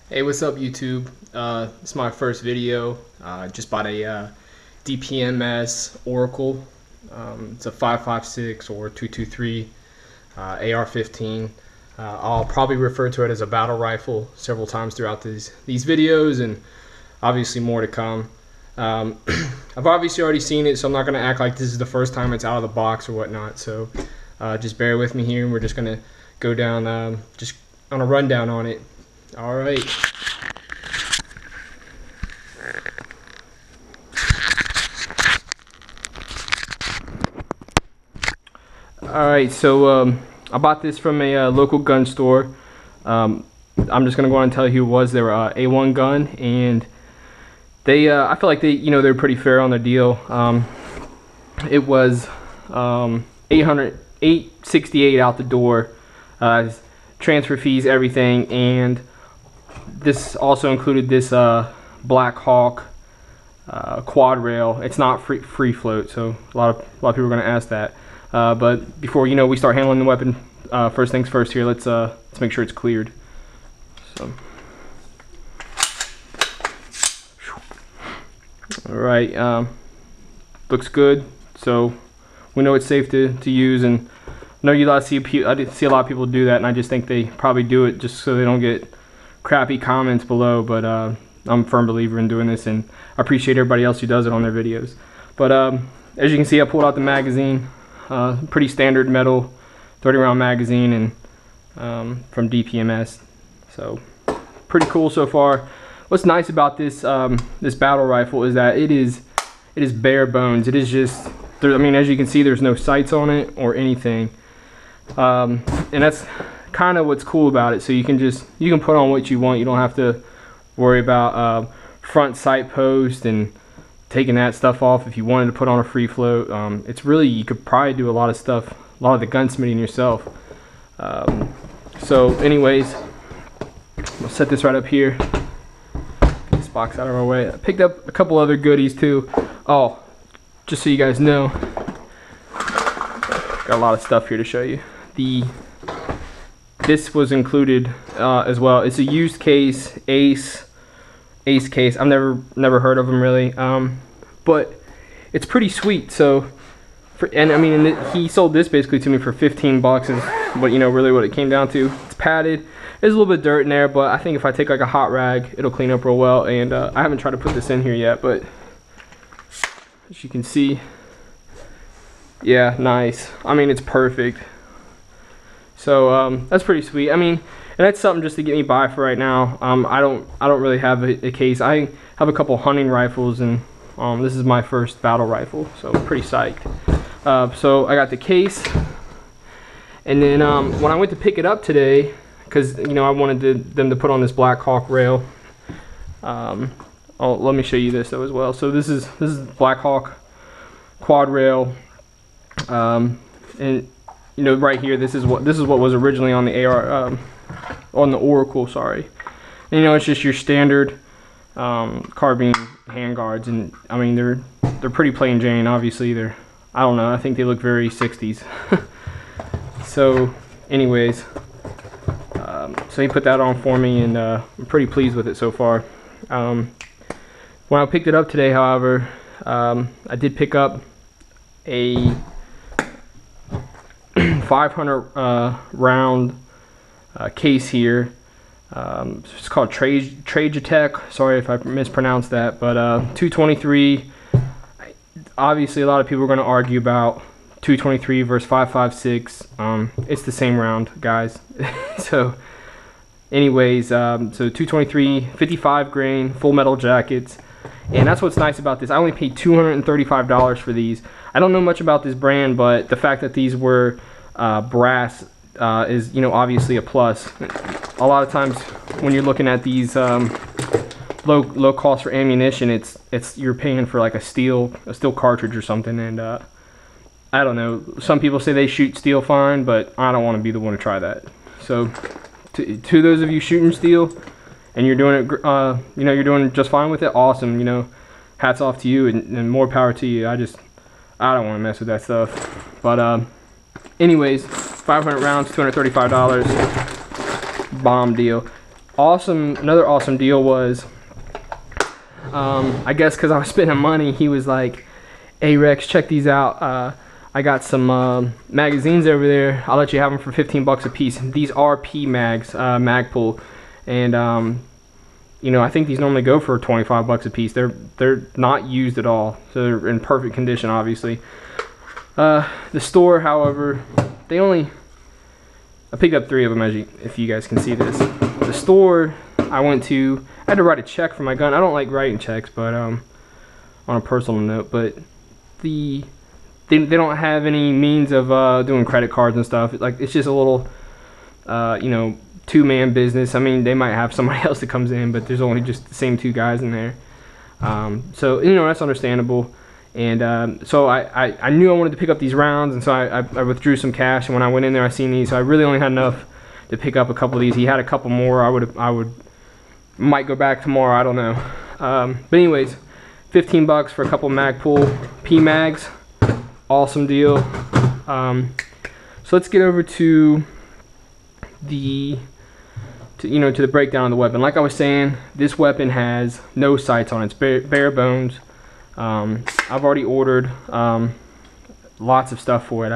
Hey, what's up YouTube? This is my first video. Just bought a DPMS Oracle. It's a 5.56 or 223 AR-15. I'll probably refer to it as a battle rifle several times throughout these videos, and obviously more to come. I've obviously already seen it, so I'm not going to act like this is the first time it's out of the box or whatnot. So just bear with me here, and we're just going to go down just on a rundown on it. All right. Alright, so I bought this from a local gun store. I'm just gonna go on and tell you who it was. They were A1 gun, and they I feel like they're pretty fair on their deal. It was $868 out the door, transfer fees, everything, and this also included this Black Hawk quad rail. It's not free float, so a lot of people are going to ask that. But before we start handling the weapon, first things first here, let's make sure it's cleared. So, all right, looks good. So we know it's safe to use, and I know I see a lot of people do that, and I just think they probably do it just so they don't get crappy comments below. But I'm a firm believer in doing this, and I appreciate everybody else who does it on their videos. But as you can see, I pulled out the magazine. Pretty standard metal 30-round magazine, and from DPMS. So pretty cool so far. What's nice about this this battle rifle is that it is bare bones. It is just I mean, as you can see, there's no sights on it or anything, and that's kind of what's cool about it. So you can put on what you want. You don't have to worry about front sight post and taking that stuff off if you wanted to put on a free float. It's really, you could probably do a lot of stuff, a lot of the gunsmithing yourself. So anyways, I'll set this right up here. Get this box out of our way. I picked up a couple other goodies too. Oh, just so you guys know, got a lot of stuff here to show you. This was included as well. It's a used case, Ace case. I've never heard of them really, but it's pretty sweet. So he sold this basically to me for 15 bucks, is what really what it came down to. It's padded. There's a little bit of dirt in there, but I think if I take like a hot rag, it'll clean up real well. And I haven't tried to put this in here yet, but as you can see, yeah, nice. I mean, it's perfect. So that's pretty sweet. I mean, and that's something just to get me by for right now. I don't really have a case. I have a couple hunting rifles, and this is my first battle rifle, so I'm pretty psyched. So I got the case, and then when I went to pick it up today, because I wanted them to put on this Black Hawk rail. Let me show you this though as well. So this is Black Hawk quad rail, and right here, this is what was originally on the on the Oracle, sorry. And, it's just your standard carbine handguards, and I mean they're pretty plain Jane. Obviously, I don't know, I think they look very 60s. So anyways, so he put that on for me, and I'm pretty pleased with it so far. When I picked it up today, however, I did pick up a 500 round case here. It's called Tragetech. Sorry if I mispronounced that, but 223. Obviously, a lot of people are going to argue about 223 versus 5.56. It's the same round, guys. So anyways, so 223, 55 grain, full metal jackets. And that's what's nice about this. I only paid $235 for these. I don't know much about this brand, but the fact that these were brass is obviously a plus. A lot of times when you're looking at these low cost for ammunition, you're paying for like a steel cartridge or something, and I don't know, some people say they shoot steel fine, but I don't want to be the one to try that. So to those of you shooting steel and you're doing it, you're doing just fine with it, awesome. Hats off to you, and more power to you. I don't want to mess with that stuff. But anyways, 500 rounds, $235, bomb deal. Another awesome deal was, I guess because I was spending money, he was like, "Hey Rex, check these out. I got some magazines over there. I'll let you have them for 15 bucks a piece. These are P mags, Magpul, and you know, I think these normally go for 25 bucks a piece. They're not used at all, so they're in perfect condition, obviously. The store, however, I picked up 3 of them, if you guys can see this. The store I went to, I had to write a check for my gun. I don't like writing checks, but on a personal note, but they don't have any means of doing credit cards and stuff. Like, it's just a little, you know, 2-man business. I mean, they might have somebody else that comes in, but there's only just the same 2 guys in there. So, you know, that's understandable. And so I knew I wanted to pick up these rounds, and so I withdrew some cash. And when I went in there, I seen these, so I really only had enough to pick up a couple of these. He had a couple more. I might go back tomorrow. I don't know. But anyways, 15 bucks for a couple Magpul P mags. Awesome deal. So let's get over to the breakdown of the weapon. Like I was saying, this weapon has no sights on it. It's bare bones. I've already ordered lots of stuff for it.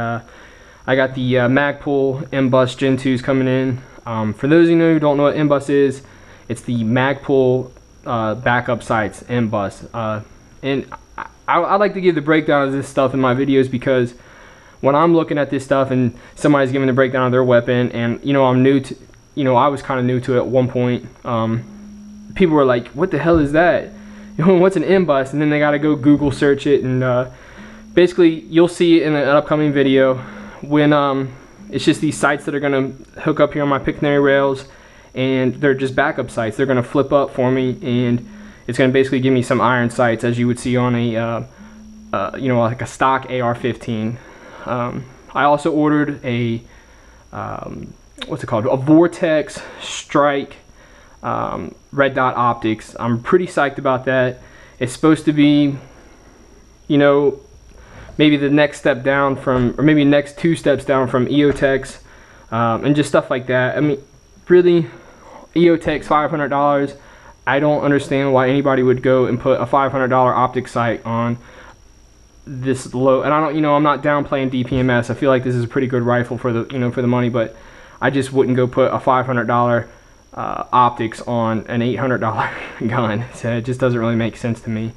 I got the Magpul M-Bus Gen 2s coming in. For those of you who don't know what M-Bus is, it's the Magpul backup sights M-Bus. And I like to give the breakdown of this stuff in my videos, because when I'm looking at this stuff and somebody's giving the breakdown of their weapon, and you know, I'm new to, you know, I was kind of new to it at one point. People were like, "What the hell is that? What's an M-Bus?" And then they got to go Google search it, and basically you'll see it in an upcoming video when it's just these sights that are going to hook up here on my Pictionary rails, and they're just backup sights. They're going to flip up for me, and it's going to basically give me some iron sights, as you would see on a you know, like a stock AR-15. I also ordered a what's it called, a Vortex Strike red dot optics. I'm pretty psyched about that. It's supposed to be, you know, maybe the next step down from, or maybe next 2 steps down from EOTech's, and just stuff like that. I mean, really, EOTech's $500. I don't understand why anybody would go and put a $500 optic sight on this low. And I don't, you know, I'm not downplaying DPMS. I feel like this is a pretty good rifle for the, you know, for the money, but I just wouldn't go put a $500 optics on an $800 gun. So it just doesn't really make sense to me.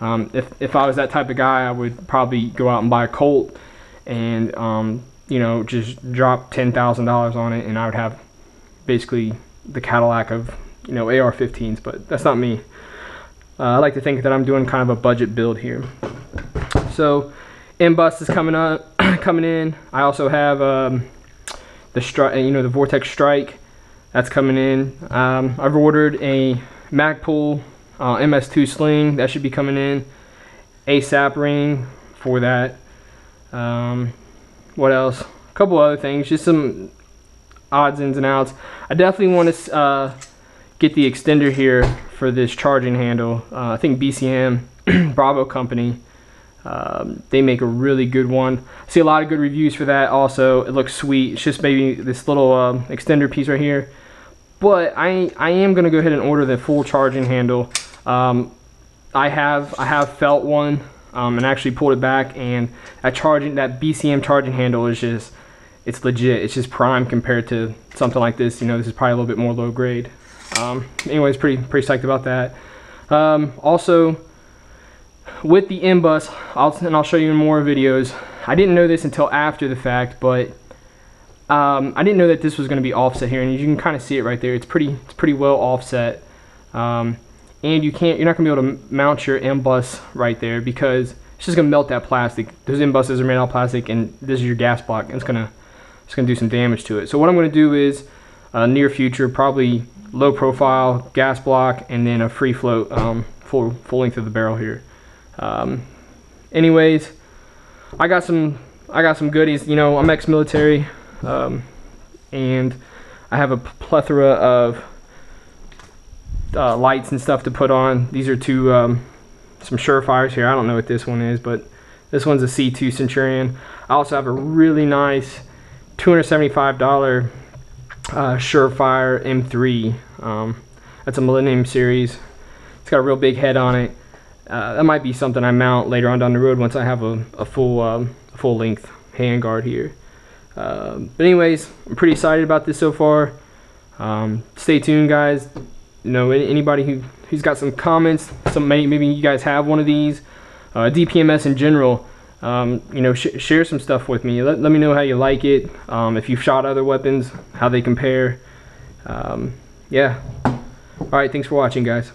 If I was that type of guy, I would probably go out and buy a Colt and you know, just drop $10,000 on it, and I would have basically the Cadillac of, you know, AR-15s. But that's not me. I like to think that I'm doing kind of a budget build here. So M-Bus is coming in. I also have the Strike, you know, the Vortex Strike, that's coming in. I've ordered a Magpul MS2 sling, that should be coming in. ASAP ring for that. What else? A couple other things, just some odds ins and outs. I definitely want to get the extender here for this charging handle. I think BCM Bravo company, they make a really good one. I see a lot of good reviews for that also. It looks sweet. It's just maybe this little extender piece right here. But I am going to go ahead and order the full charging handle. I have felt one and actually pulled it back, and that BCM charging handle is just, it's legit. It's just prime compared to something like this. You know, this is probably a little bit more low grade. Anyways, pretty psyched about that. Also, with the M-Bus, I'll show you in more videos. I didn't know this until after the fact, but I didn't know that this was going to be offset here, and you can kind of see it right there. It's pretty well offset, and you're not going to be able to mount your M-Bus right there because it's just going to melt that plastic. Those M-Buses are made out of plastic, and this is your gas block, and it's going to do some damage to it. So what I'm going to do is, near future, probably low profile gas block, and then a free float full length of the barrel here. Anyways, I got some goodies. You know, I'm ex-military, and I have a plethora of lights and stuff to put on. These are some Surefires here. I don't know what this one is, but this one's a C2 Centurion. I also have a really nice $275 Surefire M3. That's a Millennium series. It's got a real big head on it. That might be something I mount later on down the road once I have a full length handguard here. But anyways, I'm pretty excited about this so far. Stay tuned, guys. You know, anybody who's got some comments, maybe you guys have one of these, DPMS in general. You know, share some stuff with me. Let me know how you like it. If you've shot other weapons, how they compare. Yeah. All right. Thanks for watching, guys.